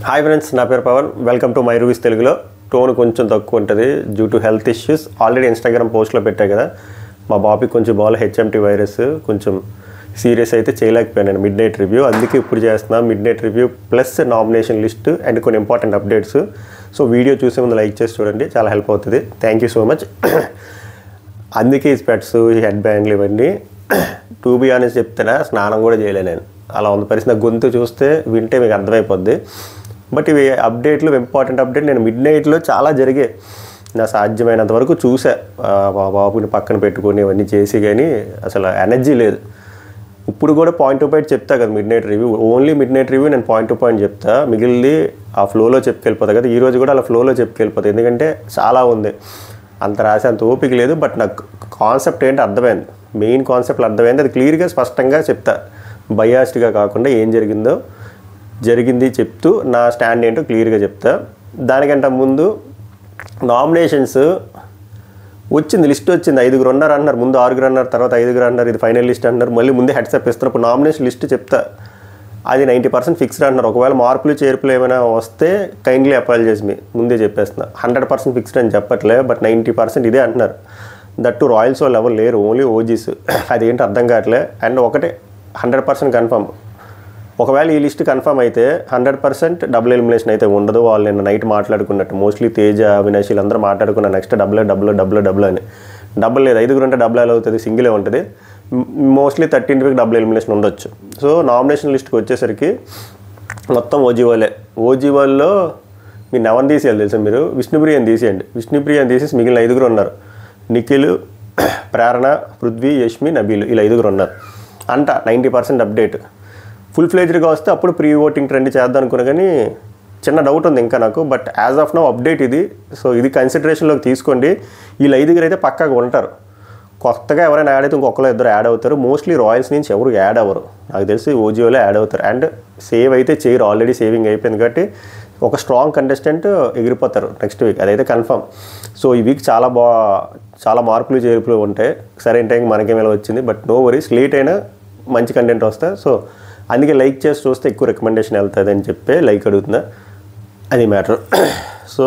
Hi friends, నా పేరు Pavan. Welcome to my reviews తెలుగులో. టోన్ కొంచెం తక్కువ ఉంటుంది due to health issues. Already Instagram పోస్ట్లో పెట్టాయి కదా, మా బాబుకి కొంచెం హెచ్ఎంటీ వైరస్ కొంచెం సీరియస్ అయితే చేయలేకపోయాను నేను మిడ్ నైట్ రివ్యూ. అందుకే ఇప్పుడు చేస్తున్నా mid night review plus nomination list and కొన్ని ఇంపార్టెంట్ అప్డేట్స్. సో వీడియో చూసే ముందు లైక్ చేసి చూడండి, చాలా హెల్ప్ అవుతుంది. Thank you so much. అందుకే ఈ స్పెట్స్, ఈ హెడ్ బ్యాండ్లు ఇవన్నీ టూ బీ ఆనెస్ట్ చెప్తేనా స్నానం కూడా చేయలేను నేను. అలా ఉంది పరిస్థితి. నా గొంతు చూస్తే వింటే మీకు అర్థమైపోద్ది. బట్ ఇవి అప్డేట్లు, ఇంపార్టెంట్ అప్డేట్. నేను మిడ్ నైట్లో చాలా జరిగాయి, నా సాధ్యమైనంత వరకు చూసా. బాబుని పక్కన పెట్టుకొని ఇవన్నీ చేసి, కానీ అసలు ఎనర్జీ లేదు. ఇప్పుడు కూడా పాయింట్ టు పాయింట్ చెప్తా కదా mid night review. Only mid night review నేను పాయింట్ టు పాయింట్ చెప్తా, మిగిలింది ఆ ఫ్లోలో చెప్పుకెళ్ళిపోతా కదా. ఈరోజు కూడా అలా ఫ్లోలో చెప్పుకెళ్ళిపోతా, ఎందుకంటే చాలా ఉంది. అంత రాసి అంత ఓపిక లేదు. బట్ నాకు కాన్సెప్ట్ ఏంటి అర్థమైంది, మెయిన్ కాన్సెప్ట్లు అర్థమైంది. అది క్లియర్గా స్పష్టంగా చెప్తా, బయాస్డ్గా కాకుండా ఏం జరిగింది చెప్తూ నా స్టాండ్ ఏంటో క్లియర్గా చెప్తా. దానికంటే ముందు నామినేషన్స్ వచ్చింది, లిస్ట్ వచ్చింది. 5 ఉన్నారు అన్నారు, ముందు 6 అన్నారు, తర్వాత 5 అన్నారు. ఇది ఫైనల్ లిస్ట్ అన్నారు, మళ్ళీ ముందే హెడ్సప్ ఇస్తున్నారు. ఇప్పుడు నామినేషన్ లిస్ట్ చెప్తా, అది 90% ఫిక్స్డ్ అంటున్నారు. ఒకవేళ మార్పులు చేర్పులు ఏమైనా వస్తే కైండ్లీ అపాలజైజ్ మీ, ముందే చెప్పేస్తున్నా. 100% ఫిక్స్డ్ అని చెప్పట్లే, బట్ 90% ఇదే అంటున్నారు. దట్టు రాయల్స్ వాళ్ళు ఎవరు లేరు, ఓన్లీ ఓజీస్. అదేంటి అర్థం కావట్లే. అండ్ ఒకటే 100% కన్ఫర్మ్, ఒకవేళ ఈ లిస్ట్ కన్ఫర్మ్ అయితే 100% డబుల్ ఎలిమినేషన్ అయితే ఉండదు. వాళ్ళు నిన్న నైట్ మాట్లాడుకున్నట్టు, మోస్ట్లీ తేజ, అవినాష్ వీళ్ళందరూ మాట్లాడుకున్నారు నెక్స్ట్ డబుల్ అని. డబుల్ లేదు, 5 అంటే డబుల్ ఎలా అవుతుంది, సింగిలే ఉంటుంది. మోస్ట్లీ 13th డబుల్ ఎలిమినేషన్ ఉండొచ్చు. సో నామినేషన్ లిస్ట్కి వచ్చేసరికి మొత్తం ఓజీ వాళ్ళలో మీరు నెవన్ తీసేయాలి తెలుసా మీరు. విష్ణుప్రియని తీసేయండి. విష్ణుప్రియని తీసేసి మిగిలిన 5 ఉన్నారు. నిఖిల్, ప్రేరణ, పృథ్వీ, యష్మి, నబీల్, ఇలా 5 ఉన్నారు అంట. 90% అప్డేట్. ఫుల్ ఫ్లేజ్డ్గా వస్తే అప్పుడు ప్రీ ఓటింగ్ ట్రెండ్ చేద్దాం అనుకున్నా, కానీ చిన్న డౌట్ ఉంది ఇంకా నాకు. But as of now update ఇది. సో ఇది కన్సిడరేషన్లోకి తీసుకోండి. వీళ్ళు 5 అయితే పక్కాగా ఉంటారు. కొత్తగా ఎవరైనా యాడ్ అయితే ఇంకొకరు 2 యాడ్ అవుతారు. మోస్ట్లీ రాయల్స్ నుంచి ఎవరు యాడ్ అవ్వరు నాకు తెలిసి, ఓజీఓలో యాడ్ అవుతారు. అండ్ సేవ్ అయితే చేయరు, ఆల్రెడీ సేవింగ్ అయిపోయింది కాబట్టి ఒక స్ట్రాంగ్ కంటెస్టెంట్ ఎగిరిపోతారు నెక్స్ట్ వీక్, అదైతే కన్ఫర్మ్. సో ఈ వీక్ చాలా మార్పులు చేర్పులు ఉంటాయి. సరైన టైంకి మనకేమైనా వచ్చింది, బట్ నో వరీస్, లేట్ అయినా మంచి కంటెంట్ వస్తాయి. సో అందుకే లైక్ చేసి చూస్తే ఎక్కువ రికమెండేషన్ వెళ్తుంది అని చెప్పి లైక్ అడుగుతున్నా, అది మ్యాటర్. సో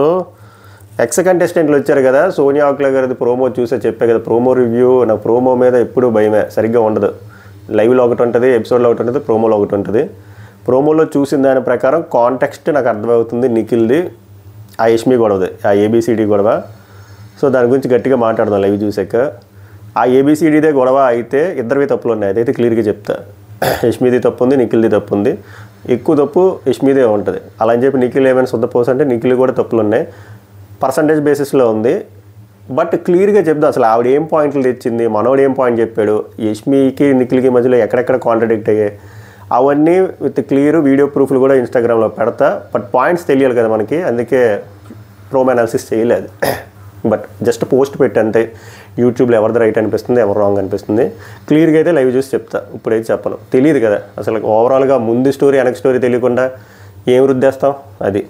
ఎక్స్ కంటెస్టెంట్లు వచ్చారు కదా, సోనియా ఆకుల గారిది ప్రోమో చూసే చెప్పే కదా, ప్రోమో రివ్యూ. నాకు ప్రోమో మీద ఎప్పుడు భయమే, సరిగ్గా ఉండదు. లైవ్లో ఒకటి ఉంటుంది, ఎపిసోడ్లో ఒకటి ఉంటుంది, ప్రోమోలో ఒకటి ఉంటుంది. ప్రోమోలో చూసిన దాని ప్రకారం కాంటెక్స్ట్ నాకు అర్థమవుతుంది. నిఖిల్ది ఆ యష్మి గొడవది, ఆ ఏబిసిడి గొడవ. సో దాని గురించి గట్టిగా మాట్లాడదాం లైవ్ చూసాక. ఆ ఏబిసిడీదే గొడవ అయితే ఇద్దరివి తప్పులు ఉన్నాయి, అదైతే క్లియర్గా చెప్తా. యష్మిది తప్పు ఉంది, నిఖిల్ది తప్పు ఉంది. ఎక్కువ తప్పు యష్మిదే ఉంటుంది. అలా అని చెప్పి నిఖిల్ ఏమైనా శుద్ధపోస అంటే నిఖిల్ కూడా తప్పులు ఉన్నాయి. పర్సంటేజ్ బేసిస్లో ఉంది. బట్ క్లియర్గా చెప్దాం అసలు ఆవిడ ఏం పాయింట్లు తెచ్చింది, మనోడు ఏం పాయింట్ చెప్పాడు, యష్మికి నిఖిల్కి మధ్యలో ఎక్కడెక్కడ కాంట్రడిక్ట్ అయ్యాయి, అవన్నీ విత్ క్లియర్ వీడియో ప్రూఫ్లు కూడా ఇన్స్టాగ్రామ్లో పెడతా. బట్ పాయింట్స్ తెలియాలి కదా మనకి, అందుకే ప్రోమో అనాలిసిస్ చేయలేదు. బట్ జస్ట్ పోస్ట్ పెట్టి అంతే. యూట్యూబ్లో ఎవరిది రైట్ అనిపిస్తుంది, ఎవరు రాంగ్ అనిపిస్తుంది, క్లియర్గా అయితే లైవ్ చూసి చెప్తా. ఇప్పుడైతే చెప్పను, తెలియదు కదా అసలు. ఓవరాల్గా ముందు స్టోరీ వెనక స్టోరీ తెలియకుండా ఏం రుద్దేస్తాం అది.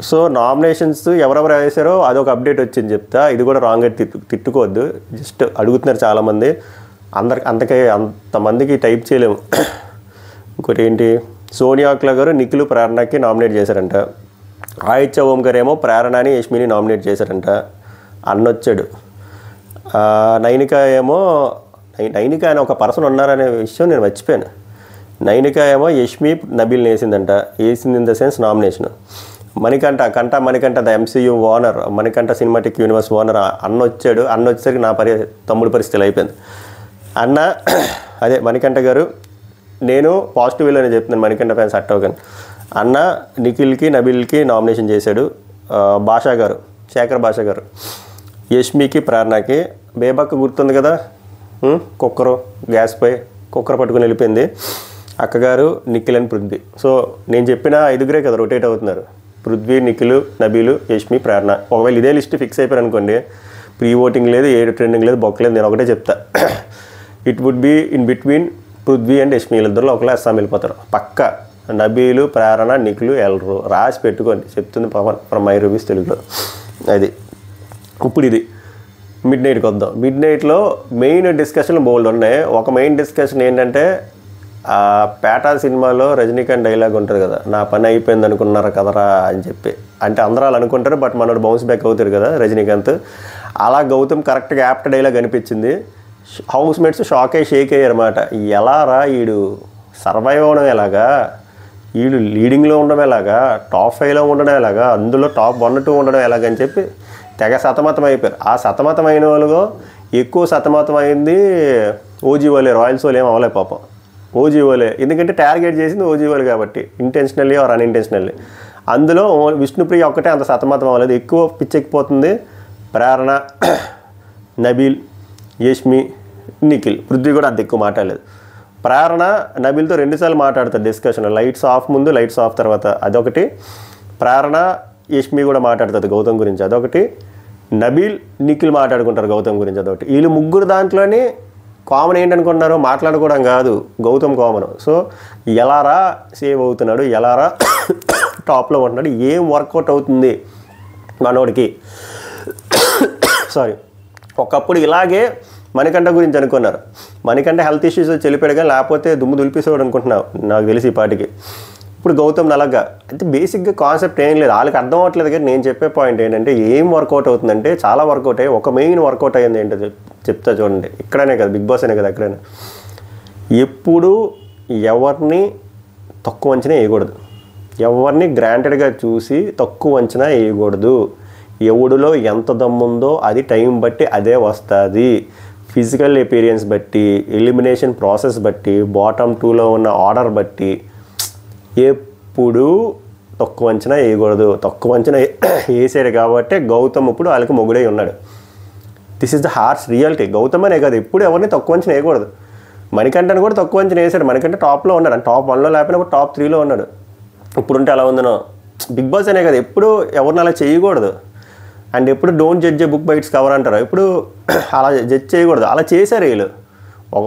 సో నామినేషన్స్ ఎవరెవరు వేసారో అదొక అప్డేట్ వచ్చింది చెప్తా. ఇది కూడా రాంగ్ అయితే తిట్టుకోవద్దు, జస్ట్ అడుగుతున్నారు చాలామంది. అంతమందికి టైప్ చేయలేము. ఇంకోటి ఏంటి, సోనియా ఆకుల గారు నిఖిల్, ప్రేరణకి నామినేట్ చేశారంట. ఆదిత్య ఓం గారు ఏమో ప్రేరణని, యష్మిని నామినేట్ చేశారంట. అన్నొచ్చాడు. నైనిక ఏమో, నైనిక అని ఒక పర్సన్ ఉన్నారనే విషయం నేను మర్చిపోయాను. నైనిక ఏమో యష్మి, నబీల్ని వేసిందంట. వేసింది in the sense nomination. Manikanta the MCU owner, Manikanta cinematic universe owner అన్న వచ్చాడు. అన్న వచ్చేసరికి నా తమ్ముడు పరిస్థితులు అయిపోయింది. అన్న అదే మణికంఠ గారు, నేను పాజిటివ్ వేలోనే చెప్తున్నాను, మణికంఠ ఫ్యాన్స్ అట్టవగాని. అన్న నిఖిల్కి, నబీల్కి నామినేషన్ చేశాడు. భాషా గారు, శేఖర్ భాషా గారు, యష్మికి, ప్రేరణకి. బేబక్క గుర్తుంది కదా, కుక్కరు గ్యాస్పై కుక్కర్ పట్టుకుని వెళ్ళిపోయింది. అక్కగారు, నిఖిల్ అండ్ పృథ్వీ. సో నేను చెప్పిన 5 కదా రొటేట్ అవుతున్నారు. పృథ్వీ, నిఖిల్, నబీలు, యష్మి, ప్రేరణ. ఒకవేళ ఇదే లిస్ట్ ఫిక్స్ అయిపోయారు అనుకోండి, ప్రీ ఓటింగ్ లేదు, ఏ ట్రెండింగ్ లేదు, బొక్కలేదు. నేను ఒకటే చెప్తా, it would be in between Prithvi and Yashmi. వీళ్ళిద్దరిలో ఒకలా అస్సాం వెళ్ళిపోతారు పక్క. నబీలు, ప్రేరణ, నిఖిల్ ఎల్రు రాసి పెట్టుకోండి, చెప్తుంది పవన్ ఫ్రమ్ మై రివ్యూస్ తెలుగులో. అది ఇప్పుడు ఇది మిడ్ నైట్కి వద్దాం. మిడ్ నైట్లో మెయిన్ డిస్కషన్ బోల్డ్ ఉన్నాయి. ఒక మెయిన్ డిస్కషన్ ఏంటంటే పేటా సినిమాలో రజనీకాంత్ డైలాగ్ ఉంటుంది కదా, నా పని అయిపోయింది అనుకున్నారా కదరా అని చెప్పి. అంటే అందరూ అలా అనుకుంటారు, బట్ మనోడు బౌన్స్ బ్యాక్ అవుతారు కదా రజనీకాంత్. అలా గౌతమ్ కరెక్ట్గా యాప్ట్ డైలాగ్ అనిపించింది. హౌస్ మేట్స్ షాక్ అయ్యి షేక్ అయ్యారు అన్నమాట. ఎలా రా ఈడు సర్వైవ్ అవ్వడం ఎలాగా, వీళ్ళు లీడింగ్లో ఉండడం ఎలాగా, టాప్ 5లో ఉండడం ఎలాగా, అందులో టాప్ 1, 2 ఉండడం ఎలాగని చెప్పి తెగ సతమతం అయిపోయారు. ఆ సతమతం అయిన వాళ్ళలో ఎక్కువ సతమతం అయింది ఓజీ వాళ్ళే, రాయల్స్ వాళ్ళు ఏం అవ్వలే పాపం. ఓజీ వాళ్ళే, ఎందుకంటే టార్గెట్ చేసింది ఓజీ వాళ్ళు కాబట్టి, ఇంటెన్షనల్లీ ఆర్ అన్ఇంటెన్షనల్లీ. అందులో విష్ణుప్రియ ఒక్కటే అంత సతమతం అవ్వలేదు. ఎక్కువ పిచ్చెక్కిపోతుంది ప్రేరణ, నబీల్, యష్మి, నిఖిల్. పృథ్వీ కూడా అంత ఎక్కువ మాట్లాడలేదు. ప్రేరణ నబీల్తో 2 సార్లు మాట్లాడతారు డిస్కషన్, లైట్స్ ఆఫ్ ముందు, లైట్స్ ఆఫ్ తర్వాత, అదొకటి. ప్రేరణ యష్మి కూడా మాట్లాడుతుంది గౌతమ్ గురించి, అదొకటి. నబీల్, నిఖిల్ మాట్లాడుకుంటారు గౌతమ్ గురించి, అదొకటి. వీళ్ళు ముగ్గురు దాంట్లోనే కామన్ ఏంటనుకుంటున్నారు, మాట్లాడుకోవడం కాదు, గౌతమ్ కామన్. సో ఎలారా సేవ్ అవుతున్నాడు, ఎలారా టాప్లో ఉంటున్నాడు, ఏం వర్కౌట్ అవుతుంది మనోడికి. సారీ, ఒకప్పుడు ఇలాగే మణికంఠ గురించి అనుకున్నారు. మణికంఠ హెల్త్ ఇష్యూస్ చెల్లిపోయాడు కానీ లేకపోతే దుమ్ము దులిపేసేవాడు అనుకుంటున్నావు నాకు తెలిసి ఈ పాటికి. ఇప్పుడు గౌతమ్ నలగ్గా అంటే బేసిక్గా కాన్సెప్ట్ ఏం లేదు, వాళ్ళకి అర్థం అవ్వట్లేదు. కానీ నేను చెప్పే పాయింట్ ఏంటంటే ఏం వర్కౌట్ అవుతుందంటే చాలా వర్కౌట్ అయ్యి ఒక మెయిన్ వర్కౌట్ అయ్యింది ఏంటో చెప్తా చూడండి. ఇక్కడనే కదా, బిగ్ బాస్ అనే కదా, ఎక్కడైనా ఎప్పుడు ఎవరిని తక్కువ అంచనా వేయకూడదు, ఎవరిని గ్రాంటెడ్గా చూసి తక్కువ అంచనా వేయకూడదు. ఎవడిలో ఎంత దమ్ముందో అది టైం బట్టి అదే వస్తుంది. ఫిజికల్ ఎపీరియన్స్ బట్టి, ఎలిమినేషన్ ప్రాసెస్ బట్టి, బాటమ్ 2లో ఉన్న ఆర్డర్ బట్టి ఎప్పుడు తక్కువ అంచనా వేయకూడదు. తక్కువ అంచనా వేసాడు కాబట్టి గౌతమ్ ఇప్పుడు వాళ్ళకి మొగుడై ఉన్నాడు. This is the harsh reality. Gautam అనే కాదు, ఎప్పుడు ఎవరిని తక్కువ అంచనా వేయకూడదు. మణికంఠని కూడా తక్కువ అంచనా వేసాడు. మణికంఠ టాప్లో ఉన్నాడు, అంటే టాప్ 1లో లేకపోయినా కూడా టాప్ 3లో ఉన్నాడు. ఇప్పుడుంటే అలా ఉందనో. బిగ్ బాస్ అనే కదా, ఎప్పుడు ఎవరిని అలా చేయకూడదు. అండ్ ఎప్పుడు don't judge A book by its cover అంటారు. ఇప్పుడు అలా జడ్జ్ చేయకూడదు, అలా చేశారు వీళ్ళు.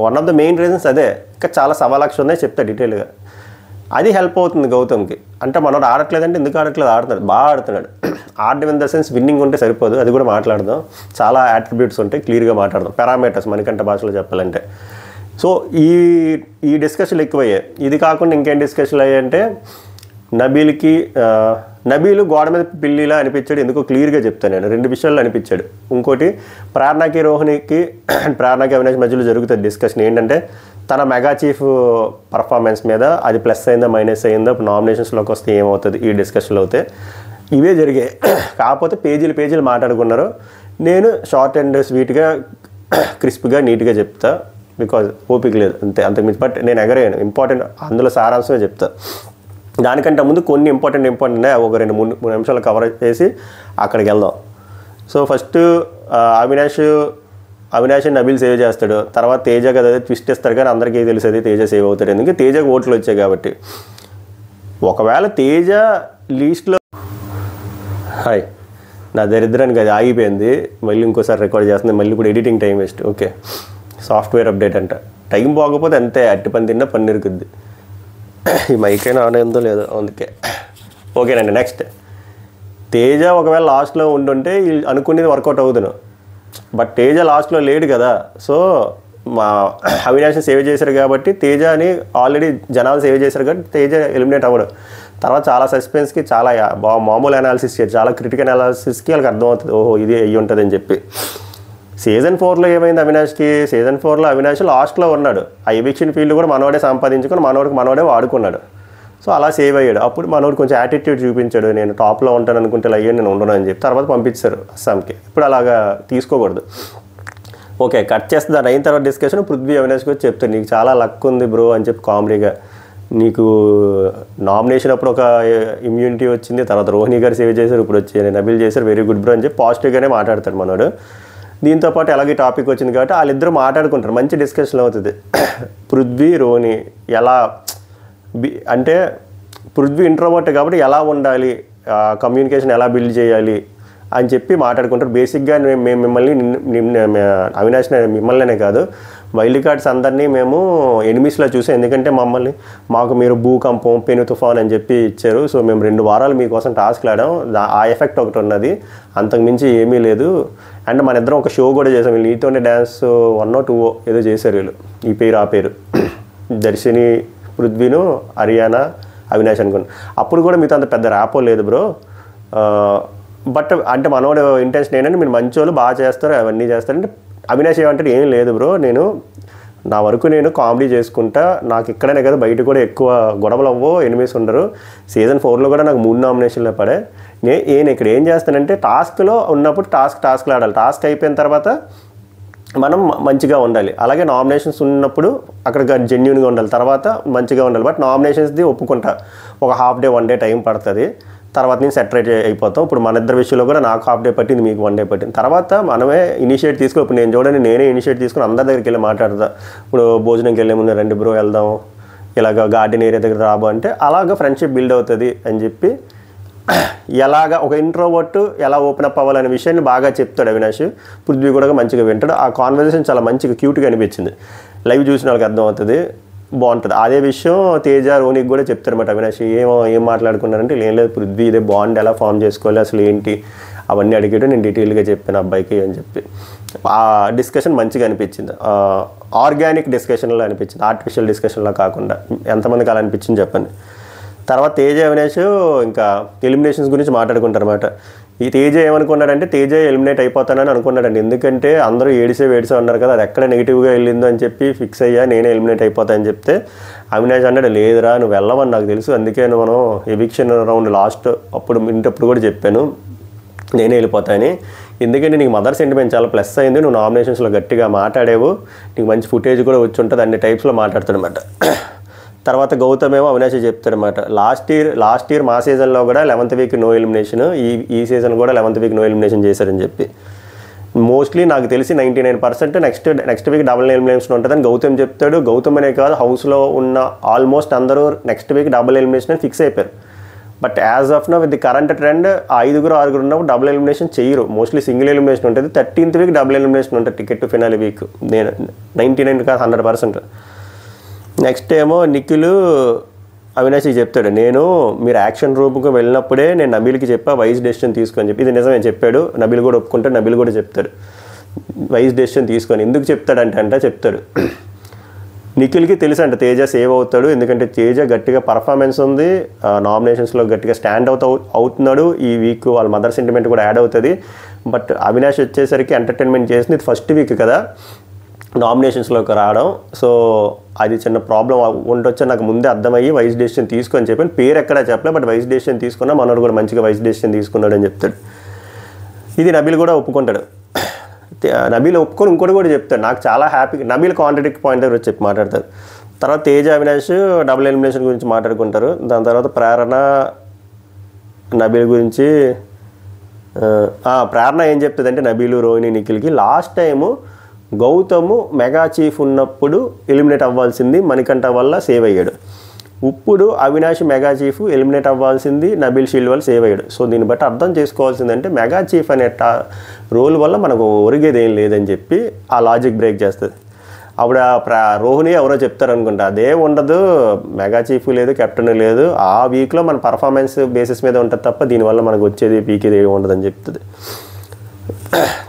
One of the main reasons అదే. ఇంకా చాలా సవాలక్ష ఉన్నాయి, చెప్తా డీటెయిల్గా. అది హెల్ప్ అవుతుంది గౌతమ్కి. అంటే మనోడు ఆడట్లేదంటే ఎందుకు ఆడట్లేదు, ఆడుతున్నాడు, బాగా ఆడుతున్నాడు. ఆడడం ఇన్ ద సెన్స్ విన్నింగ్ ఉంటే సరిపోదు, అది కూడా మాట్లాడదాం. చాలా యాట్రిబ్యూట్స్ ఉంటాయి, క్లియర్గా మాట్లాడదాం. పారామీటర్స్ మణికంఠ భాషలో చెప్పాలంటే. సో ఈ డిస్కషన్లు ఎక్కువయ్యాయి. ఇది కాకుండా ఇంకేం డిస్కషన్లు అయ్యాయంటే నబీలు గోడ మీద పిల్లిలా అనిపించాడు. ఎందుకో క్లియర్గా చెప్తాను నేను, 2 విషయాల్లో అనిపించాడు. ఇంకోటి ప్రేరణకి, రోహిణికి, ప్రేరణకి అవినాష్ మధ్యలో జరుగుతుంది డిస్కషన్. ఏంటంటే తన మెగా చీఫ్ పర్ఫార్మెన్స్ మీద అది ప్లస్ అయిందా మైనస్ అయిందా, నామినేషన్స్లోకి వస్తే ఏమవుతుంది, ఈ డిస్కషన్లు అవుతాయి. ఇవే జరిగాయి. కాకపోతే పేజీలు మాట్లాడుకున్నారు. నేను షార్ట్ అండ్ స్వీట్గా, క్రిస్ప్గా, నీట్గా చెప్తా, బికాజ్ ఓపిక లేదు అంతే, అంతకుమించి. బట్ నేను ఎగరేయను, ఇంపార్టెంట్ అందులో సారాంశమే చెప్తా. దానికంటే ముందు కొన్ని ఇంపార్టెంట్ ఒక 2-3 నిమిషాలు కవర్ చేసి అక్కడికి వెళ్దాం. So first Avinash Nabeel save చేస్తాడు. తర్వాత తేజ కదా ట్విస్ట్ ఇస్తారు, కానీ అందరికీ తెలిసేది తేజ సేవ్ అవుతాడు. ఎందుకంటే తేజకు ఓట్లు వచ్చాయి కాబట్టి. ఒకవేళ తేజ లీస్ట్లో నా దరిద్రానికి అది ఆగిపోయింది, మళ్ళీ ఇంకోసారి రికార్డ్ చేస్తుంది, మళ్ళీ ఇప్పుడు editing time waste. Okay, software update అంట. టైం బాగోపోతే అంతే, అట్టి పని తిన్నా పని ఇరుకుద్ది. ఈ మైక్ అయినా ఆన్ అయిందో లేదో అందుకే. ఓకేనండి, నెక్స్ట్. తేజ ఒకవేళ లాస్ట్లో ఉంటుంటే అనుకునేది వర్కౌట్ అవుతున్నాను, బట్ తేజ లాస్ట్లో లేడు కదా. సో మా అవినాష్ని సేవ్ చేశారు కాబట్టి తేజ అని ఆల్రెడీ జనాలు సేవ్ చేశారు కాబట్టి తేజ ఎలిమినేట్ అవ్వడు. తర్వాత చాలా సస్పెన్స్కి, చాలా మామూలు అనాలిసిస్ చేయాలి, చాలా క్రిటికల్ అనాలిసిస్కి వాళ్ళకి అర్థమవుతుంది, ఓహో ఇది అయ్యి ఉంటుంది అని చెప్పి. సీజన్ 4లో ఏమైంది అవినాష్కి, సీజన్ 4లో అవినాష్ లాస్ట్లో ఉన్నాడు. ఆ ఎవిక్షన్ ఫీల్డ్ కూడా మనోడే సంపాదించుకొని మనోడే వాడుకున్నాడు. సో అలా సేవ్ అయ్యాడు. అప్పుడు మనోడు కొంచెం యాటిట్యూడ్ చూపించాడు, నేను టాప్లో ఉంటాను అనుకుంటే అయ్యాను, నేను ఉండను అని చెప్పి. తర్వాత పంపించారు అస్సాంకి. ఇప్పుడు అలాగా తీసుకోకూడదు. ఓకే, కట్ చేస్తే దాని అయిన తర్వాత డిస్కషన్ పృథ్వీ అవినాష్కి వచ్చి చెప్తాను, నీకు చాలా లక్ ఉంది బ్రో అని చెప్పి కామెడీగా. నీకు నామినేషన్ అప్పుడు ఒక ఇమ్యూనిటీ వచ్చింది, తర్వాత రోహిణి గారు సేవ్ చేశారు, ఇప్పుడు వచ్చి నబీల్ చేశారు, వెరీ గుడ్ బ్రో అని చెప్పి పాజిటివ్గానే మాట్లాడతాడు మనోడు. దీంతోపాటు ఎలాగే టాపిక్ వచ్చింది కాబట్టి వాళ్ళిద్దరూ మాట్లాడుకుంటారు, మంచి డిస్కషన్ అవుతుంది. పృథ్వీ రోహిణి ఎలా అంటే పృథ్వీ ఇంట్రోవర్ట్ కాబట్టి ఎలా ఉండాలి, కమ్యూనికేషన్ ఎలా బిల్డ్ చేయాలి అని చెప్పి మాట్లాడుకుంటారు. బేసిక్గా మేము మిమ్మల్ని అవినాష్ మిమ్మల్నే కాదు వైల్డ్ కార్డ్స్ అందరినీ మేము ఎనిమిస్లో చూసాం. ఎందుకంటే మాకు మీరు భూకంపం, పెను తుఫాన్ అని చెప్పి ఇచ్చారు. సో మేము 2 వారాలు మీకోసం టాస్క్లు ఆడాం, ఆ ఎఫెక్ట్ ఒకటి ఉన్నది, అంతకుమించి ఏమీ లేదు. అండ్ మన ఇద్దరం ఒక షో కూడా చేసాం, వీళ్ళు నీతోనే డ్యాన్స్ 1 or 2 ఏదో చేశారు వీళ్ళు, ఈ పేరు ఆ పేరు దర్శిని పృథ్వీను, హరియానా, అవినాష్ అనుకున్నాను. అప్పుడు కూడా మీతో అంత పెద్ద ర్యాపో లేదు బ్రో. బట్ అంటే మనోడు ఇంటెన్షన్ ఏంటంటే మీరు మంచి వాళ్ళు బాగా చేస్తారు, అవన్నీ చేస్తారంటే అవినాష్ ఏమంటే ఏం లేదు బ్రో, నేను నా వరకు నేను కామెడీ చేసుకుంటా, నాకు ఇక్కడనే కదా బయట కూడా ఎక్కువ గొడవలు అవ్వో, ఎనిమిస్ ఉండరు. సీజన్ 4లో కూడా నాకు 3 నామినేషన్లు పడే. నేను ఇక్కడ ఏం చేస్తానంటే టాస్క్లో ఉన్నప్పుడు టాస్క్లు ఆడాలి, టాస్క్ అయిపోయిన తర్వాత మనం మంచిగా ఉండాలి. అలాగే నామినేషన్స్ ఉన్నప్పుడు అక్కడ జెన్యూన్గా ఉండాలి, తర్వాత మంచిగా ఉండాలి. బట్ నామినేషన్స్ది ఒప్పుకుంటా, ఒక హాఫ్ డే 1 డే టైం పడుతుంది, తర్వాత నేను సెటరేట్ అయిపోతాం. ఇప్పుడు మన ఇద్దరి విషయంలో కూడా నాకు హాఫ్ డే పట్టింది, మీకు 1 డే పట్టింది. తర్వాత మనమే ఇనిషియేట్ తీసుకుని, ఇప్పుడు నేను చూడండి నేనే ఇనిషియేట్ తీసుకుని అందరి దగ్గరికి వెళ్ళి మాట్లాడతా. ఇప్పుడు భోజనంకి వెళ్ళే ముందు రండి బ్రో వెళ్దాం, ఇలాగ గార్డెన్ ఏరియా దగ్గర రాబో అంటే అలాగ ఫ్రెండ్షిప్ బిల్డ్ అవుతుంది అని చెప్పి, ఎలాగ ఒక ఇంట్రోవర్ట్ ఎలా ఓపెన్ అప్ అవ్వాలనే విషయాన్ని బాగా చెప్తాడు అవినాష్. పృథ్వీ కూడా మంచిగా వింటాడు. ఆ కాన్వర్సేషన్ చాలా మంచిగా క్యూట్గా అనిపించింది, లైవ్ చూసిన వాళ్ళకి అర్థమవుతుంది, బాగుంటుంది. అదే విషయం తేజ, రోనికి కూడా చెప్తారన్నమాట అవినాష్. ఏం మాట్లాడుకున్నారంటే ఏం లేదు పృథ్వీ ఇదే బాండ్ ఎలా ఫామ్ చేసుకోవాలి అసలు ఏంటి అవన్నీ అడిగాడు, నేను డీటెయిల్గా చెప్పాను అబ్బాయికి అని చెప్పి. ఆ డిస్కషన్ మంచిగా అనిపించింది, ఆర్గానిక్ డిస్కషన్లో అనిపించింది, ఆర్టిఫిషియల్ డిస్కషన్లో కాకుండా. ఎంతమందికి అలా అనిపించింది చెప్పండి. తర్వాత తేజ, అవినాష్ ఇంకా ఎలిమినేషన్స్ గురించి మాట్లాడుకుంటారు అన్నమాట. ఈ తేజ ఏమనుకున్నాడంటే తేజ ఎలిమినేట్ అయిపోతానని అనుకున్నాడండి, ఎందుకంటే అందరూ ఏడిసే అన్నారు కదా, అది ఎక్కడ నెగిటివ్గా వెళ్ళిందో అని చెప్పి ఫిక్స్ అయ్యా, నేనే ఎలిమినేట్ అయిపోతానని చెప్తే అవినాష్ అన్నాడు లేదురా నువ్వు వెళ్ళవని నాకు తెలుసు, అందుకే మనం ఎవిక్షన్ రౌండ్ లాస్ట్ అప్పుడు కూడా చెప్పాను నేనే వెళ్ళిపోతాను, ఎందుకంటే నీకు మదర్ సెంటిమెంట్ చాలా ప్లస్ అయింది, నువ్వు నామినేషన్స్లో గట్టిగా మాట్లాడేవు, నీకు మంచి ఫుటేజ్ కూడా వచ్చి ఉంటుంది, అన్ని టైప్స్లో మాట్లాడుతాడనమాట. తర్వాత గౌతమ్ ఏమో అవినాష్ చెప్తాడనమాట, లాస్ట్ ఇయర్ మా సీజన్లో కూడా 11th వీక్ నో ఎలిమినేషన్, ఈ సీజన్ కూడా 11th వీక్ నో ఎలిమినేషన్ చేశారని చెప్పి. మోస్ట్లీ నాకు తెలిసి 99% నెక్స్ట్ వీక్ డబుల్ ఎలిమినేషన్ ఉంటుందని గౌతమ్ చెప్తాడు. గౌతమ్ అనే కాదు, హౌస్లో ఉన్న ఆల్మోస్ట్ అందరూ నెక్స్ట్ వీక్ డబుల్ ఎలిమినేషన్ అని ఫిక్స్ అయిపోయారు. But as of now with the current trend 5-6 ఉన్నప్పుడు డబుల్ ఎలిమినేషన్ చేయరు, మోస్ట్లీ సింగిల్ ఎలిమినేషన్ ఉంటుంది. 13th వీక్ డబుల్ ఎలిమినేషన్ ఉంటుంది, టికెట్ టు ఫినాలి వీక్. నేను 99 కాదు 100%. నెక్స్ట్ ఏమో నిఖిల్ అవినాష్కి చెప్తాడు, మీరు యాక్షన్ రూమ్కి వెళ్ళినప్పుడే నేను నబీల్కి చెప్పా వైస్ డెసిషన్ తీసుకొని చెప్పి. ఇది నిజమే చెప్పాడు, నబీల్ కూడా ఒప్పుకుంటాడు, నబీల్ కూడా చెప్తాడు వైస్ డెసిషన్ తీసుకొని. ఎందుకు చెప్తాడంటే చెప్తాడు నిఖిల్కి తెలుసు అంట తేజ సేవ్ అవుతాడు, ఎందుకంటే తేజ గట్టిగా పర్ఫార్మెన్స్ ఉంది, నామినేషన్స్లో గట్టిగా స్టాండ్ అవుతున్నాడు. ఈ వీక్ వాళ్ళ మదర్ సెంటిమెంట్ కూడా యాడ్ అవుతుంది. బట్ అవినాష్ వచ్చేసరికి ఎంటర్టైన్మెంట్ చేసింది, ఇది ఫస్ట్ వీక్ కదా నామినేషన్స్లోకి రావడం, సో అది చిన్న ప్రాబ్లం ఉండొచ్చు నాకు ముందే అర్థమయ్యి వైస్ డెసిషన్ తీసుకొని చెప్పాను. పేరు ఎక్కడా చెప్పలే, బట్ వైస్ డెసిషన్ తీసుకున్నా, మనోడు కూడా మంచిగా వైస్ డెసిషన్ తీసుకున్నాడు అని చెప్తాడు. ఇది నబీల్ కూడా ఒప్పుకుంటాడు. నబీల్ ఒప్పుకొని ఇంకోటి కూడా చెప్తాడు, నాకు చాలా హ్యాపీ. నబీల్ కాంట్రాడిక్ట్ పాయింట్ దగ్గర చెప్పి మాట్లాడతారు. తర్వాత తేజ, అవినాష్ డబుల్ ఎలిమినేషన్ గురించి మాట్లాడుకుంటారు. దాని తర్వాత ప్రేరణ నబీల్ గురించి, ప్రేరణ ఏం చెప్తుంది అంటే నబీలు, రోహిణి, నిఖిల్కి last time Gautam mega chief ఉన్నప్పుడు ఎలిమినేట్ అవ్వాల్సింది మణికంఠ వల్ల సేవ్ అయ్యాడు, ఇప్పుడు అవినాష్ మెగా చీఫ్ ఎలిమినేట్ అవ్వాల్సింది నబీల్ షీల్డ్ వల్ల సేవ్ అయ్యాడు. సో దీన్ని బట్టి అర్థం చేసుకోవాల్సిందంటే మెగా చీఫ్ అనే రోల్ వల్ల మనకు ఒరిగేది ఏం లేదని చెప్పి ఆ లాజిక్ బ్రేక్ చేస్తుంది. అప్పుడు రోహిణి ఎవరో చెప్తారనుకుంటా, అదే ఉండదు, మెగా చీఫ్ లేదు, కెప్టెన్ లేదు, ఆ వీక్లో మన పర్ఫార్మెన్స్ బేసిస్ మీద ఉంటుంది తప్ప దీనివల్ల మనకు వచ్చేది పీకేది ఏమి ఉండదని చెప్తుంది.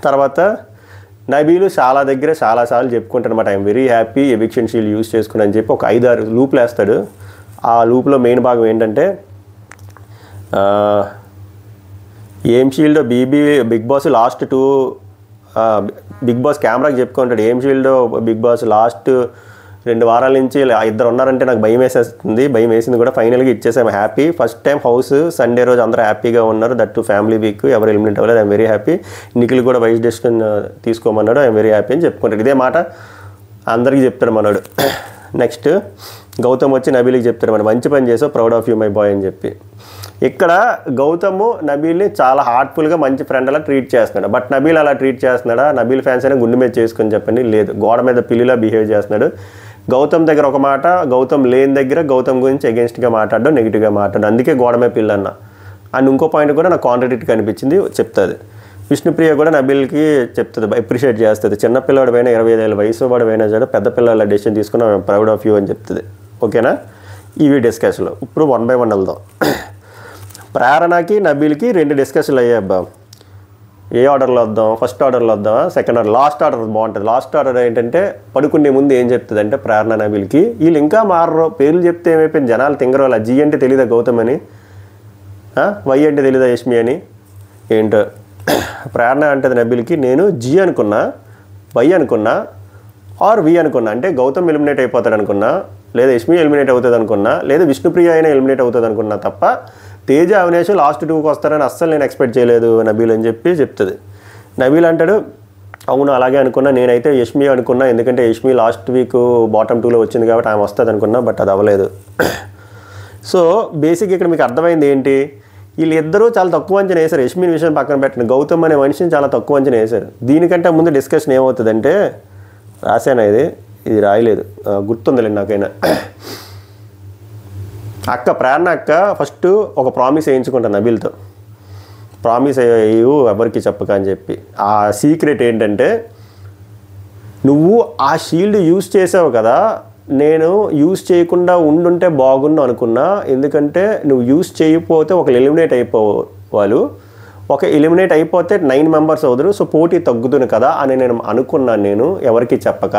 తర్వాత నబీలు చాలాసార్లు చెప్పుకుంటారనమాట, I'm very happy eviction shield use చేసుకుని అని చెప్పి ఒక 5-6 లూప్లు వేస్తాడు. ఆ లూప్లో మెయిన్ భాగం ఏంటంటే ఏం shield Big Boss last 2 Big Boss కెమెరాకి చెప్పుకుంటాడు, ఏం షీల్డ్ బిగ్ బాస్ లాస్ట్ 2 వారాల నుంచి 2 ఉన్నారంటే నాకు భయం వేసేస్తుంది, భయం వేసింది కూడా, ఫైనల్గా ఇచ్చేసాము happy. First time house Sunday రోజు అందరూ హ్యాపీగా ఉన్నారు, దట్ టు ఫ్యామిలీ వీక్, ఎవరు ఎలిమినేట్ అవ్వలేదు, ఐఎమ్ వెరీ హ్యాపీ. నిఖిల్ కూడా వైస్ డెసిషన్ తీసుకోమన్నాడు, ఐఎమ్ వెరీ హ్యాపీ అని చెప్పుకుంటాడు. ఇదే మాట అందరికీ చెప్తాడు మనోడు. నెక్స్ట్ గౌతమ్ వచ్చి నబీల్కి చెప్తాడు, మన మంచి పని చేసావు, proud of you my boy అని చెప్పి. ఇక్కడ గౌతమ్ నబీల్ని చాలా హార్ట్ఫుల్గా మంచి ఫ్రెండ్ అలా ట్రీట్ చేస్తున్నాడు. బట్ నబీల్ అలా ట్రీట్ చేస్తున్నాడా, నబీల్ ఫ్యాన్స్ అయినా గుండె మీద చేసుకొని చెప్పండి, లేదు, గోడ మీద పిల్లిలా బిహేవ్ చేస్తున్నాడు. గౌతమ్ దగ్గర ఒక మాట, గౌతమ్ లేని దగ్గర గౌతమ్ గురించి అగెన్స్ట్గా మాట్లాడడం, నెగిటివ్గా మాట్లాడడం, అందుకే గోడ మీద పిల్లన్న. అండ్ ఇంకో పాయింట్ కూడా నాకు కాంట్రాడిక్ట్ అనిపించింది, చెప్తుంది. విష్ణుప్రియ కూడా నబీల్కి చెప్తుంది, అప్రిషియేట్ చేస్తుంది, చిన్నపిల్లవాడు పైన 25 ఏళ్ళ వయసు వాడు పైన సరే పెద్ద పిల్లల డెసిషన్ తీసుకుని ప్రౌడ్ ఆఫ్ యూ అని చెప్తుంది. ఓకేనా, ఇవి డిస్కషన్లో. ఇప్పుడు 1 by 1 వెళ్దాం. ప్రేరణకి నబీల్కి 2 డిస్కషన్లు అయ్యాయి అబ్బా. ఏ ఆర్డర్లో వద్దాం? ఫస్ట్ ఆర్డర్లో వద్దామా, సెకండ్ ఆర్డర్? లాస్ట్ ఆర్డర్ బాగుంటుంది. లాస్ట్ ఆర్డర్ ఏంటంటే పడుకునే ముందు ఏం చెప్తుంది అంటే ప్రేరణ నబీల్కి, వీళ్ళు ఇంకా మారరు, పేర్లు చెప్తే ఏమైపోయింది, జనాలు తింగరు. అలా జీ అంటే తెలీదా గౌతమ్ అని, వై అంటే తెలీదా యష్మి అని, ఏంటో ప్రేరణ అంటది నబీల్కి, నేను జీ అనుకున్నా, వై అనుకున్నా, ఆర్ వి అనుకున్నా, అంటే గౌతమ్ ఎలిమినేట్ అయిపోతాడు అనుకున్నా, లేదా యష్మి ఎలిమినేట్ అవుతుంది అనుకున్నా, లేదా విష్ణుప్రియ అయినా ఎలిమినేట్ అవుతుంది అనుకున్నా తప్ప తేజ అవినాష్ లాస్ట్ 2కి వస్తారని అస్సలు నేను ఎక్స్పెక్ట్ చేయలేదు నబీల్ అని చెప్పి చెప్తుంది. నబీల్ అంటాడు, అవును అలాగే అనుకున్నా, నేనైతే యష్మి అనుకున్నా, ఎందుకంటే యష్మి లాస్ట్ వీక్ బాటమ్ 2లో వచ్చింది కాబట్టి ఆమె వస్తుంది అనుకున్నా, బట్ అది అవ్వలేదు. సో బేసిక్ ఇక్కడ మీకు అర్థమైంది ఏంటి, వీళ్ళిద్దరూ చాలా తక్కువ అంచనా వేశారు. యష్మిని విషయం పక్కన పెట్టండి, గౌతమ్ అనే మనిషిని చాలా తక్కువ అంచనా వేశారు. దీనికంటే ముందు డిస్కషన్ ఏమవుతుందంటే, రాశానా ఇది రాయలేదు, గుర్తుందిలేండి నాకైనా. ప్రేరణ అక్క ఫస్ట్ ఒక ప్రామిస్ వేయించుకుంటాను నబీల్తో, ప్రామిస్ అయ్యు ఎవరికి చెప్పక అని చెప్పి. ఆ సీక్రెట్ ఏంటంటే, నువ్వు ఆ షీల్డ్ యూజ్ చేసావు కదా, నేను యూజ్ చేయకుండా ఉండుంటే బాగుండు అనుకున్నా, ఎందుకంటే నువ్వు యూజ్ చేయకపోతే ఒకరు ఎలిమినేట్ అయిపోవాలి, ఒక ఎలిమినేట్ అయిపోతే 9 మెంబర్స్ అవుతారు, సో పోటీ తగ్గుతుంది కదా అని నేను అనుకున్నాను, నేను ఎవరికి చెప్పక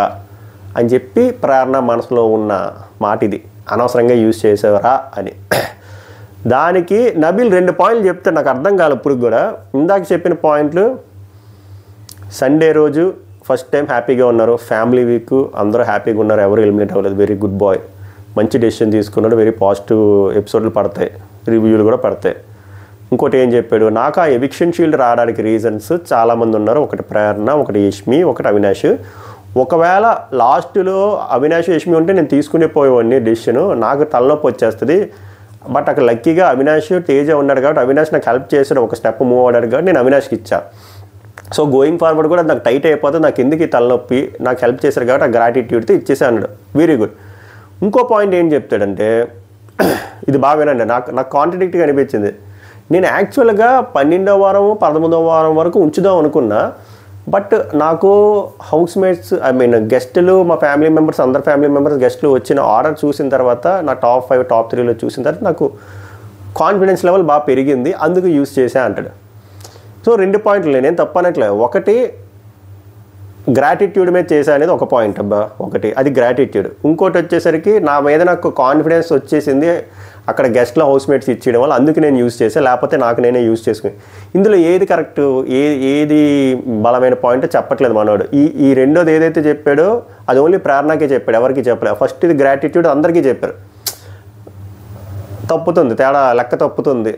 అని చెప్పి ప్రేరణ మనసులో ఉన్న మాట ఇది, అనవసరంగా యూజ్ చేసేవరా అని. దానికి నబీల్ 2 పాయింట్లు చెప్తే నాకు అర్థం కాదు ఇప్పుడు కూడా. ఇందాక చెప్పిన పాయింట్లు, సండే రోజు ఫస్ట్ టైం హ్యాపీగా ఉన్నారు, ఫ్యామిలీ వీక్ అందరూ హ్యాపీగా ఉన్నారు, ఎవరు ఎలిమినేట్ అవ్వలేదు, వెరీ గుడ్ బాయ్, మంచి డెసిషన్ తీసుకున్నాడు, వెరీ పాజిటివ్ ఎపిసోడ్లు పడతాయి, రివ్యూలు కూడా పడతాయి. ఇంకోటి ఏం చెప్పాడు, నాకు ఆ ఎవిక్షన్ షీల్డ్ రావడానికి రీజన్స్ చాలామంది ఉన్నారు, ఒకటి ప్రేరణ, ఒకటి యష్మి, ఒకటి అవినాష్. ఒకవేళ లాస్ట్లో అవినాష్ యష్మి ఉంటే నేను తీసుకునే పోయేవాడిని డెసిషను, నాకు తలనొప్పి వచ్చేస్తుంది, బట్ అక్కడ లక్కీగా అవినాష్ తేజ ఉన్నాడు కాబట్టి అవినాష్ నాకు హెల్ప్ చేశాడు, ఒక స్టెప్ మూవ్ అవ్వడానికి కాబట్టి నేను అవినాష్కి ఇచ్చా. సో గోయింగ్ ఫార్వర్డ్ కూడా నాకు టైట్ అయిపోతుంది, నాకు ఎందుకు ఈ తలనొప్పి, నాకు హెల్ప్ చేశారు కాబట్టి ఆ గ్రాటిట్యూడ్తో ఇచ్చేసా అన్నాడు, వెరీ గుడ్. ఇంకో పాయింట్ ఏం చెప్తాడంటే, ఇది బాగా వినండి, నాకు కాంట్రడిక్ట్గా అనిపించింది. నేను యాక్చువల్గా 12వ వారం 13వ వారం వరకు ఉంచుదాం అనుకున్నా, బట్ నాకు హౌస్ మేట్స్ గెస్టులు, మా ఫ్యామిలీ మెంబర్స్, అందరు ఫ్యామిలీ మెంబర్స్ గెస్టులు వచ్చిన ఆర్డర్ చూసిన తర్వాత, నా టాప్ 5 టాప్ 3లో చూసిన తర్వాత నాకు కాన్ఫిడెన్స్ లెవెల్ బాగా పెరిగింది, అందుకు యూజ్ చేసా అంటాడు. సో 2 పాయింట్లు నేనేం తప్పనట్లేదు. ఒకటి గ్రాటిట్యూడ్ మీద చేసా అనేది ఒక పాయింట్ అబ్బా, ఒకటి అది గ్రాటిట్యూడ్. ఇంకోటి వచ్చేసరికి నా మీద నాకు కాన్ఫిడెన్స్ వచ్చేసింది అక్కడ గెస్ట్లో హౌస్ మేట్స్ ఇచ్చేయడం వల్ల, అందుకు నేను యూజ్ చేసాను, లేకపోతే నాకు నేనే యూజ్ చేసుకుని. ఇందులో ఏది కరెక్ట్, ఏది బలమైన పాయింట్ చెప్పట్లేదు మనోడు. ఈ రెండోది ఏదైతే చెప్పాడో అది ఓన్లీ ప్రేరణకే చెప్పాడు, ఎవరికి చెప్పలేదు. ఫస్ట్ ఇది గ్రాటిట్యూడ్ అందరికీ చెప్పారు, తప్పుతుంది, తేడా లెక్క తప్పుతుంది,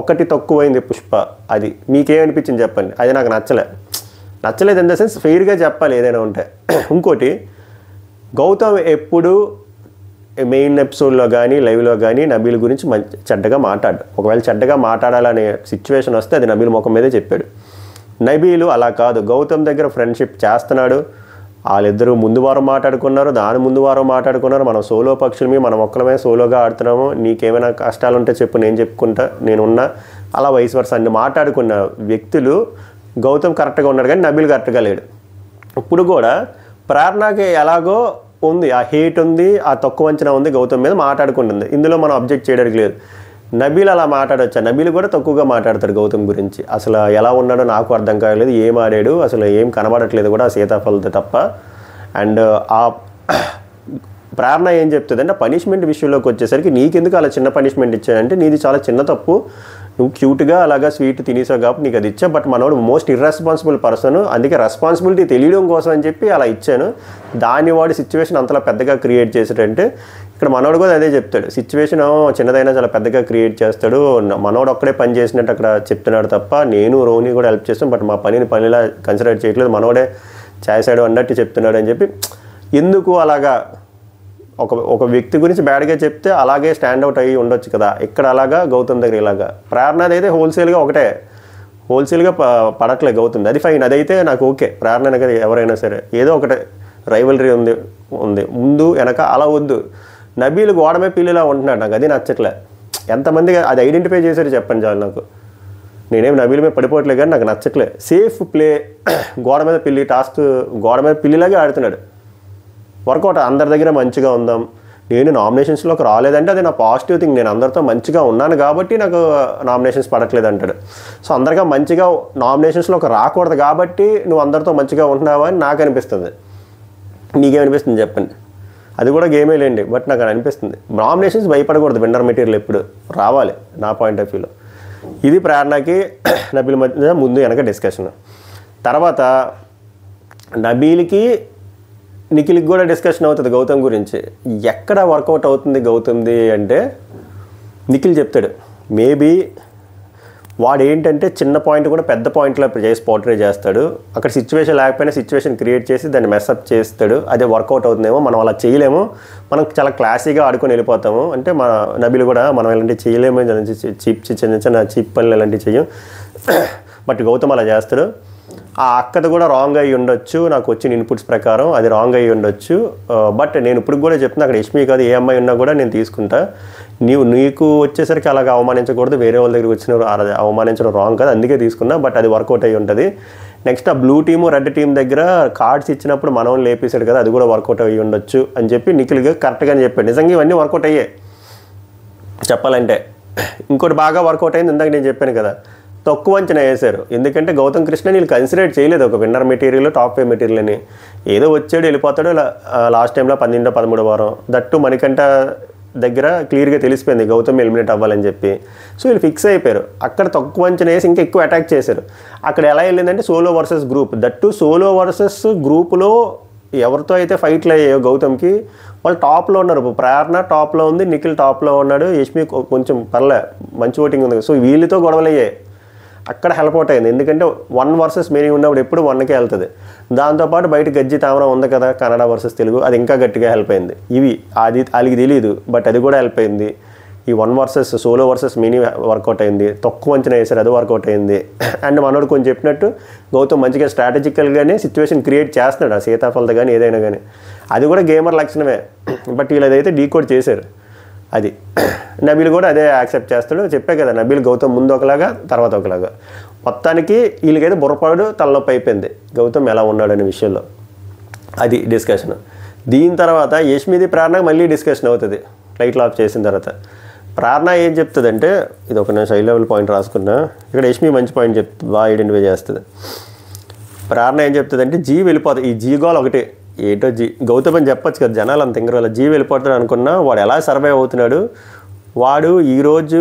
ఒకటి తక్కువైంది పుష్ప, అది మీకేమనిపించింది చెప్పండి. అది నాకు నచ్చలేదు ఇన్ ద సెన్స్ ఫెయిర్గా చెప్పాలి ఏదైనా ఉంటే. ఇంకోటి, గౌతమ్ ఎప్పుడు మెయిన్ ఎపిసోడ్లో కానీ లైవ్లో కానీ నబీల్ గురించి చెడ్డగా మాట్లాడు. ఒకవేళ చెడ్డగా మాట్లాడాలనే సిచ్యువేషన్ వస్తే అది నబీల్ ముఖం మీదే చెప్పాడు. నబీలు అలా కాదు, గౌతమ్ దగ్గర ఫ్రెండ్షిప్ చేస్తున్నాడు, వాళ్ళిద్దరూ ముందు వారం మాట్లాడుకున్నారు, దాని ముందు వారం మాట్లాడుకున్నారు, మనం సోలో పక్షులమి, మనం ఒక్కలమే సోలోగా ఆడుతున్నాము, నీకేమైనా కష్టాలు ఉంటే చెప్పు, నేను చెప్పుకుంటా, నేనున్నా, అలా వయసు వరుస అన్ని మాట్లాడుకున్న వ్యక్తులు. గౌతమ్ కరెక్ట్గా ఉన్నాడు కానీ నబీల్ కరెక్ట్గా లేడు. ఇప్పుడు కూడా ప్రేరణకి ఎలాగో ఉంది, ఆ హేట్ ఉంది, ఆ తక్కువ అంచనా ఉంది, గౌతమ్ మీద మాట్లాడుకుంటుంది, ఇందులో మనం అబ్జెక్ట్ చేయడానికి లేదు. నబీల్ అలా మాట్లాడొచ్చా? నబీల్ కూడా తక్కువగా మాట్లాడతాడు గౌతమ్ గురించి, అసలు ఎలా ఉన్నాడో నాకు అర్థం కాలేదు, ఏం ఆడాడు అసలు ఏం కనబడట్లేదు కూడా, సీతాఫలతో తప్ప. అండ్ ఆ ప్రేరణ ఏం చెప్తుంది అంటే, పనిష్మెంట్ విషయంలోకి వచ్చేసరికి నీకెందుకు అలా చిన్న పనిష్మెంట్ ఇచ్చానంటే, నీది చాలా చిన్న తప్పు, నువ్వు క్యూట్గా అలాగా స్వీట్ తినేసావు కాబట్టి నీకు అది ఇచ్చా, బట్ మనోడు మోస్ట్ ఇర్రెస్పాన్సిబుల్ పర్సన్, అందుకే రెస్పాన్సిబిలిటీ తెలియడం కోసం అని చెప్పి అలా ఇచ్చాను, దాన్ని వాడి సిచ్యువేషన్ అంతలా పెద్దగా క్రియేట్ చేసాడంటే, ఇక్కడ మనోడు కూడా అదే చెప్తాడు, సిచ్యువేషన్ చిన్నదైనా చాలా పెద్దగా క్రియేట్ చేస్తాడు, మనోడు ఒక్కడే పని చేసినట్టు అక్కడ చెప్తున్నాడు తప్ప, నేను రోని కూడా హెల్ప్ చేస్తాను, బట్ మా పనిలా కన్సిడర్ చేయట్లేదు, మనోడే చేశాడు అన్నట్టు చెప్తున్నాడు అని చెప్పి. ఎందుకు అలాగా ఒక వ్యక్తి గురించి బ్యాడ్గా చెప్తే అలాగే స్టాండ్ అవుట్ అయ్యి ఉండొచ్చు కదా, ఇక్కడ అలాగా గౌతమ్ దగ్గర ఇలాగా. ప్రేరణది అయితే హోల్సేల్గా ఒకటే, హోల్సేల్గా పడట్లేదు గౌతమ్, అది ఫైన్, అదైతే నాకు ఓకే. ప్రేరణ కదా ఎవరైనా సరే ఏదో ఒకటే రైవలరీ ఉంది ముందు వెనక, అలా వద్దు. నబీల్ గోడమే పిల్లిలా ఉంటున్నాడు, నాకు అది నచ్చట్లే. ఎంతమంది అది ఐడెంటిఫై చేశారు చెప్పండి చాలు నాకు, నేనేం నబీల్ మీద పడిపోవట్లేదు కానీ నాకు నచ్చట్లే. సేఫ్ ప్లే, గోడ మీద పిల్లి టాస్క్, గోడ మీద పిల్లిలాగే ఆడుతున్నాడు. వర్కౌట్ అందరి దగ్గర మంచిగా ఉందాం, నేను నామినేషన్స్లోకి రాలేదంటే అది నా పాజిటివ్ థింగ్, నేను అందరితో మంచిగా ఉన్నాను కాబట్టి నాకు నామినేషన్స్ పడట్లేదు అంటాడు. సో అందరిగా మంచిగా నామినేషన్స్లోకి రాకూడదు కాబట్టి నువ్వు అందరితో మంచిగా ఉంటున్నావా అని నాకు అనిపిస్తుంది. మీకేమనిపిస్తుంది చెప్పండి? అది కూడా గేమే లేండి, బట్ నాకు అనిపిస్తుంది నామినేషన్స్ భయపడకూడదు, విన్నర్ మెటీరియల్ ఎప్పుడు రావాలి నా పాయింట్ ఆఫ్ వ్యూలో. ఇది ప్రేరణకి నబీల్ మధ్య ముందు వెనక డిస్కషన్. తర్వాత నబీల్కి నిఖిల్కి కూడా డిస్కషన్ అవుతుంది గౌతమ్ గురించి. ఎక్కడ వర్కౌట్ అవుతుంది గౌతమ్ది అంటే నిఖిల్ చెప్తాడు, మేబీ వాడు ఏంటంటే చిన్న పాయింట్ కూడా పెద్ద పాయింట్లో చేసి పోర్ట్రే చేస్తాడు. అక్కడ సిచ్యువేషన్ లేకపోయినా సిచ్యువేషన్ క్రియేట్ చేసి దాన్ని మెస్అప్ చేస్తాడు. అదే వర్కౌట్ అవుతుందేమో, మనం అలా చేయలేము, మనం చాలా క్లాసీగా ఆడుకొని వెళ్ళిపోతాము. అంటే మన నబీలు కూడా మనం ఇలాంటివి చేయలేము, చిన్న చిన్న చీప్ పనులు ఇలాంటివి చెయ్యం, బట్ గౌతమ్ అలా చేస్తాడు. ఆ అక్కది కూడా రాంగ్ అయ్యి ఉండొచ్చు, నాకు వచ్చిన ఇన్పుట్స్ ప్రకారం అది రాంగ్ అయ్యి ఉండొచ్చు. బట్ నేను ఇప్పుడు కూడా చెప్తున్నా, అక్కడ యష్మి కాదు ఏ అమ్మాయి ఉన్నా కూడా నేను తీసుకుంటా. నీకు వచ్చేసరికి అలాగ అవమానించకూడదు, వేరే వాళ్ళ దగ్గరికి వచ్చిన అవమానించడం రాంగ్ కాదు, అందుకే తీసుకున్నా. బట్ అది వర్కౌట్ అయ్యి ఉంటుంది. నెక్స్ట్ ఆ బ్లూ టీము రెడ్ టీం దగ్గర కార్డ్స్ ఇచ్చినప్పుడు మనం లేపేశాడు కదా, అది కూడా వర్కౌట్ అయ్యి ఉండొచ్చు అని చెప్పి నిఖిల్గా కరెక్ట్గానే చెప్పాడు. నిజంగా ఇవన్నీ వర్కౌట్ అయ్యాయి చెప్పాలంటే. ఇంకోటి బాగా వర్కౌట్ అయింది, ఇందాక నేను చెప్పాను కదా, తక్కువ అంచనా వేశారు. ఎందుకంటే గౌతమ్ కృష్ణ వీళ్ళు కన్సిడర్ చేయలేదు ఒక విన్నర్ మెటీరియల్ టాప్ 5 మెటీరియల్ అని. ఏదో వచ్చాడు వెళ్ళిపోతాడు. లాస్ట్ టైంలో 12-13 వారం దట్టు మణికంఠ దగ్గర క్లియర్గా తెలిసిపోయింది గౌతమ్ ఎలిమినేట్ అవ్వాలని చెప్పి. సో వీళ్ళు ఫిక్స్ అయిపోయారు. అక్కడ తక్కువ అంచనా వేసి ఇంకా ఎక్కువ అటాక్ చేశారు. అక్కడ ఎలా వెళ్ళిందంటే solo versus group, that too solo versus గ్రూప్లో ఎవరితో అయితే ఫైట్లు అయ్యాయో గౌతమ్కి వాళ్ళు టాప్లో ఉన్నారు. ప్రేరణ టాప్లో ఉంది, నిఖిల్ టాప్లో ఉన్నాడు, యష్మి కొంచెం పర్లే మంచి ఓటింగ్ ఉంది. సో వీళ్ళతో గొడవలు అయ్యాయి. అక్కడ హెల్ప్ అవుట్ అయింది. ఎందుకంటే 1 వర్సెస్ మెనీ ఉన్నప్పుడు ఎప్పుడు 1కే వెళ్తుంది. దాంతోపాటు బయట గజ్జి తామరం ఉంది కదా కన్నడ వర్సెస్ తెలుగు, అది ఇంకా గట్టిగా హెల్ప్ అయింది. ఇవి అది వాళ్ళకి తెలియదు, బట్ అది కూడా హెల్ప్ అయింది. ఈ 1 versus solo versus mini work out అయింది. తక్కువ అంచనా వేశారు, అది వర్కౌట్ అయింది. అండ్ మనోడు కొంచెం చెప్పినట్టు గౌతమ్ మంచిగా స్ట్రాటజికల్గానే సిచ్యువేషన్ క్రియేట్ చేస్తున్నాడు, ఆ సీతాఫలతో కానీ ఏదైనా కానీ. అది కూడా గేమర్ లక్షణమే. బట్ వీళ్ళు అదైతే డీకోడ్ చేశారు. అది నబీల్ కూడా అదే యాక్సెప్ట్ చేస్తాడు. చెప్పే కదా నబీల్ గౌతమ్ ముందు ఒకలాగా తర్వాత ఒకలాగా. మొత్తానికి వీళ్ళకైతే బుర్రపాడు తలనొప్పి అయిపోయింది గౌతమ్ ఎలా ఉన్నాడు అనే విషయంలో. అది డిస్కషన్. దీని తర్వాత యష్మిది ప్రేరణకు మళ్ళీ డిస్కషన్ అవుతుంది లైట్లు ఆఫ్ చేసిన తర్వాత. ప్రేరణ ఏం చెప్తుందంటే, ఇది ఒక నేను హై లెవెల్ పాయింట్ రాసుకున్నా, ఇక్కడ యష్మి మంచి పాయింట్ బాగా ఐడెంటిఫై చేస్తుంది. ప్రేరణ ఏం చెప్తుందంటే జీ వెళ్ళిపోతుంది, ఈ జీ గోల్ ఒకటే ఏటో జీ గౌతమ్ అని చెప్పొచ్చు కదా, జనాలు అంత ఇంకరోలా జీ వెళ్ళిపోతాడు అనుకున్నా వాడు ఎలా సర్వైవ్ అవుతున్నాడు. వాడు ఈరోజు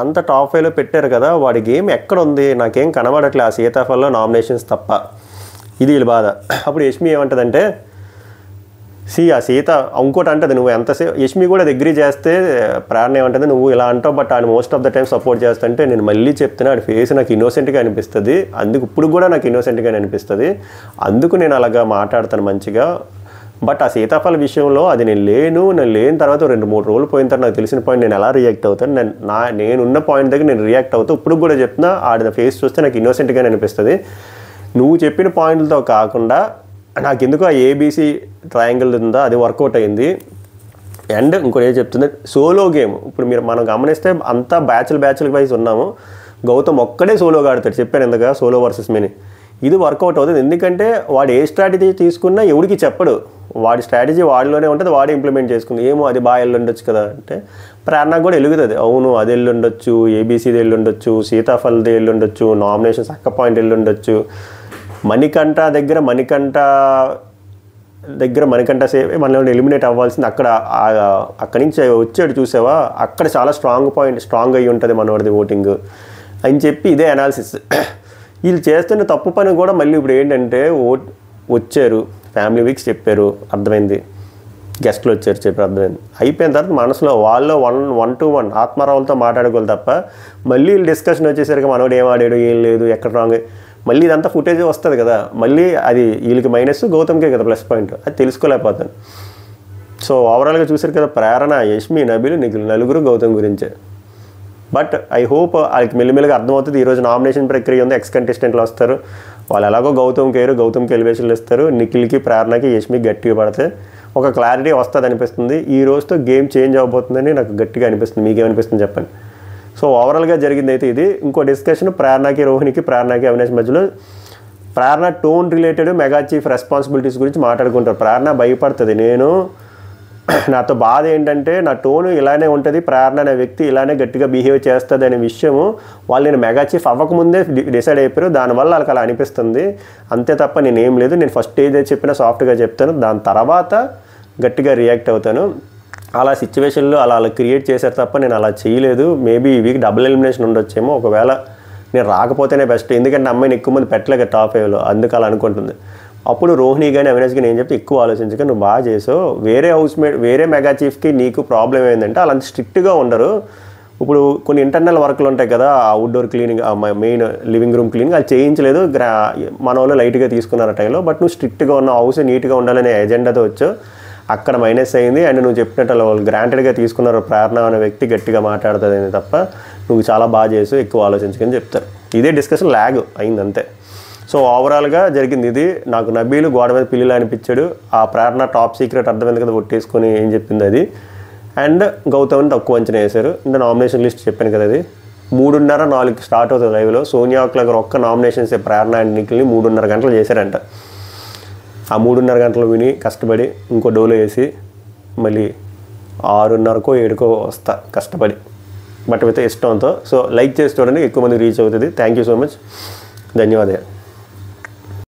అంత టాప్ 5లో పెట్టారు కదా, వాడి గేమ్ ఎక్కడ ఉంది నాకేం కనబడట్లే ఆ సీతాఫల్లో నామినేషన్స్ తప్ప. ఇది వీళ్ళ బాధ. అప్పుడు యష్మి ఏమంటుందంటే, ఆ సీత ఇంకోటి అంటుంది, నువ్వు ఎంతసేపు యష్మి కూడా అగ్రీ చేస్తే ప్రేరణ ఏమంటుంది, నువ్వు ఇలా అంటావు బట్ ఆయన most of the time support చేస్తుంటే నేను మళ్ళీ చెప్తున్నా ఆడి ఫేస్ నాకు ఇన్నోసెంట్గా అనిపిస్తుంది, అందుకు ఇప్పుడు కూడా నాకు ఇన్నోసెంట్గానే అనిపిస్తుంది, అందుకు నేను అలాగా మాట్లాడతాను మంచిగా. బట్ ఆ సీతాఫల విషయంలో అది నేను లేని తర్వాత 2-3 రోజులు పోయిన తర్వాత నాకు తెలిసిన పాయింట్ నేను ఎలా రియాక్ట్ అవుతాను, నేనున్న పాయింట్ దగ్గర నేను రియాక్ట్ అవుతాను. ఇప్పుడు కూడా చెప్తున్నా ఆడిన ఫేస్ చూస్తే నాకు ఇన్నోసెంట్గానే అనిపిస్తుంది. నువ్వు చెప్పిన పాయింట్లతో కాకుండా నాకు ఎందుకు ఆ ఏబీసీ ట్రయాంగిల్ ఉందో అది వర్కౌట్ అయింది. అండ్ ఇంకోటి ఏం చెప్తుంది, సోలో గేమ్ ఇప్పుడు మనం గమనిస్తే అంతా బ్యాచ్ల వైజ్ ఉన్నాము. గౌతమ్ ఒక్కడే సోలోగా ఆడతాడు, చెప్పాను ఎందుకు సోలో వర్సెస్ మినీ. ఇది వర్కౌట్ అవుతుంది ఎందుకంటే వాడు ఏ స్ట్రాటజీ తీసుకున్నా ఎవరికి చెప్పడు, వాడి స్ట్రాటజీ వాడిలోనే ఉంటుంది, వాడే ఇంప్లిమెంట్ చేసుకుంది. ఏమో అది బాగా వెళ్ళుండొచ్చు కదా అంటే ప్రేరణకు కూడా వెలుగుతుంది, అవును అది వెళ్ళుండొచ్చు, ఏబీసీది వెళ్ళుండొచ్చు, సీతాఫల్ది వెళ్ళుండొచ్చు, నామినేషన్స్ అక్క పాయింట్ వెళ్ళుండొచ్చు, మణికంఠ దగ్గర సేవ్ మనల్ని ఎలిమినేట్ అవ్వాల్సింది అక్కడి నుంచి వచ్చాడు చూసావా, అక్కడ చాలా స్ట్రాంగ్ అయ్యి ఉంటుంది మనవాడిది ఓటింగ్ అని చెప్పి ఇదే అనాలిసిస్. వీళ్ళు చేస్తున్న తప్పు పని కూడా మళ్ళీ ఇప్పుడు ఏంటంటే వచ్చారు ఫ్యామిలీ వీక్స్ చెప్పారు అర్థమైంది, గెస్ట్లు వచ్చారు చెప్పారు అర్థమైంది, అయిపోయిన తర్వాత మనసులో వాళ్ళు 1-1 ఆత్మారావులతో మాట్లాడుకోవాలి తప్ప మళ్ళీ వీళ్ళు డిస్కషన్ వచ్చేసరికి మనోడు ఏం ఆడాడు ఏం లేదు ఎక్కడ రాంగ్, మళ్ళీ ఇదంతా ఫుటేజ్ వస్తుంది కదా, మళ్ళీ అది వీళ్ళకి మైనస్ గౌతమ్కే కదా ప్లస్ పాయింట్, అది తెలుసుకోలేకపోతాను. సో ఓవరాల్గా చూసారు కదా ప్రేరణ, యష్మి, నబీల్, నిఖిల్ నలుగురు గౌతమ్ గురించే. బట్ ఐ హోప్ వాళ్ళకి మెల్లిమెల్లిగా అర్థమవుతుంది. ఈరోజు నామినేషన్ ప్రక్రియ ఉంది, ఎక్స్ కంటెస్టెంట్లు వస్తారు, వాళ్ళు ఎలాగో గౌతమ్కి ఎలివేషన్లు ఇస్తారు, నిఖిల్కి ప్రేరణకి యష్మికి గట్టిగా పడితే ఒక క్లారిటీ వస్తుంది అనిపిస్తుంది. ఈ రోజుతో గేమ్ చేంజ్ అవ్వబోతుందని నాకు గట్టిగా అనిపిస్తుంది. మీకేమనిపిస్తుంది చెప్పండి. సో ఓవరాల్గా జరిగింది అయితే ఇది. ఇంకో డిస్కషన్ ప్రేరణకి రోహిణికి, ప్రేరణకి అవినాష్ మధ్యలో. Prerana tone related mega chief responsibilities గురించి మాట్లాడుకుంటారు. ప్రేరణ భయపడుతుంది, నేను నాతో బాధ ఏంటంటే నా టోను ఇలానే ఉంటుంది, ప్రేరణ అనే వ్యక్తి ఇలానే గట్టిగా బిహేవ్ చేస్తుంది అనే విషయము వాళ్ళు నేను మెగా చీఫ్ అవ్వకముందే డిసైడ్ అయిపోయారు. దానివల్ల వాళ్ళకి అలా అనిపిస్తుంది అంతే తప్ప నేనేం లేదు. నేను ఫస్ట్ ఏదైతే చెప్పినా సాఫ్ట్గా చెప్తాను, దాని తర్వాత గట్టిగా రియాక్ట్ అవుతాను. అలా సిచ్యువేషన్లో అలా క్రియేట్ చేశారు తప్ప నేను అలా చేయలేదు. మేబీ ఈ వీక్ డబుల్ ఎలిమినేషన్ ఉండొచ్చేమో, ఒకవేళ నేను రాకపోతేనే బెస్ట్, ఎందుకంటే అమ్మాయిని ఎక్కువ మంది పెట్టలేక టాప్ 5లో, అందుకు అలా అనుకుంటుంది. అప్పుడు రోహిణి కానీ అవినాష్ కానీ ఏం చెప్తే ఎక్కువ ఆలోచించక నువ్వు బాగా చేసావు, వేరే హౌస్మేట్ వేరే మెగా చీఫ్కి నీకు ప్రాబ్లం ఏంటంటే అలాంటి స్ట్రిక్ట్గా ఉండరు. ఇప్పుడు కొన్ని ఇంటర్నల్ వర్క్లు ఉంటాయి కదా, outdoor cleaning, main living room cleaning అది చేయించలేదు, మన వాళ్ళు లైట్గా తీసుకున్నారు టైంలో. బట్ నువ్వు స్ట్రిక్ట్గా ఉన్న హౌస్ నీట్గా ఉండాలనే ఎజెండాతో వచ్చావు, అక్కడ మైనస్ అయింది. అండ్ నువ్వు చెప్పినట్టు వాళ్ళు గ్రాంటెడ్గా తీసుకున్నారు, ప్రేరణ అనే వ్యక్తి గట్టిగా మాట్లాడుతుంది తప్ప నువ్వు చాలా బాగా చేసావు, ఎక్కువ ఆలోచించుకొని చెప్తారు. ఇదే డిస్కషన్ లాగ్ అయింది అంతే. సో ఓవరాల్గా జరిగింది ఇది. నాకు నబీలు గోడ మీద పిల్లిలా అనిపించాడు, ఆ ప్రేరణ టాప్ సీక్రెట్ అర్థమైంది కదా ఒట్టేసుకొని ఏం చెప్పింది అది. అండ్ గౌతమ్ని తక్కువ అంచనా వేశారు. ఇంకా నామినేషన్ లిస్ట్ చెప్పాను కదా, అది 3:30-4 స్టార్ట్ అవుతుంది లైవ్లో. సోనియా గారు ఒక్క నామినేషన్స్ ప్రేరణ అండ్ నిఖిల్ని 3:30 గంటలు చేశారంట. ఆ 3:30 గంటలు విని కష్టపడి ఇంకో డోలో వేసి మళ్ళీ 6:30కో 7కో వస్తా కష్టపడి, బట్ విత్ ఇష్టంతో. సో లైక్ చేసి చూడండి, ఎక్కువ మంది రీచ్ అవుతుంది. థ్యాంక్ యూ సో మచ్, ధన్యవాదాలు.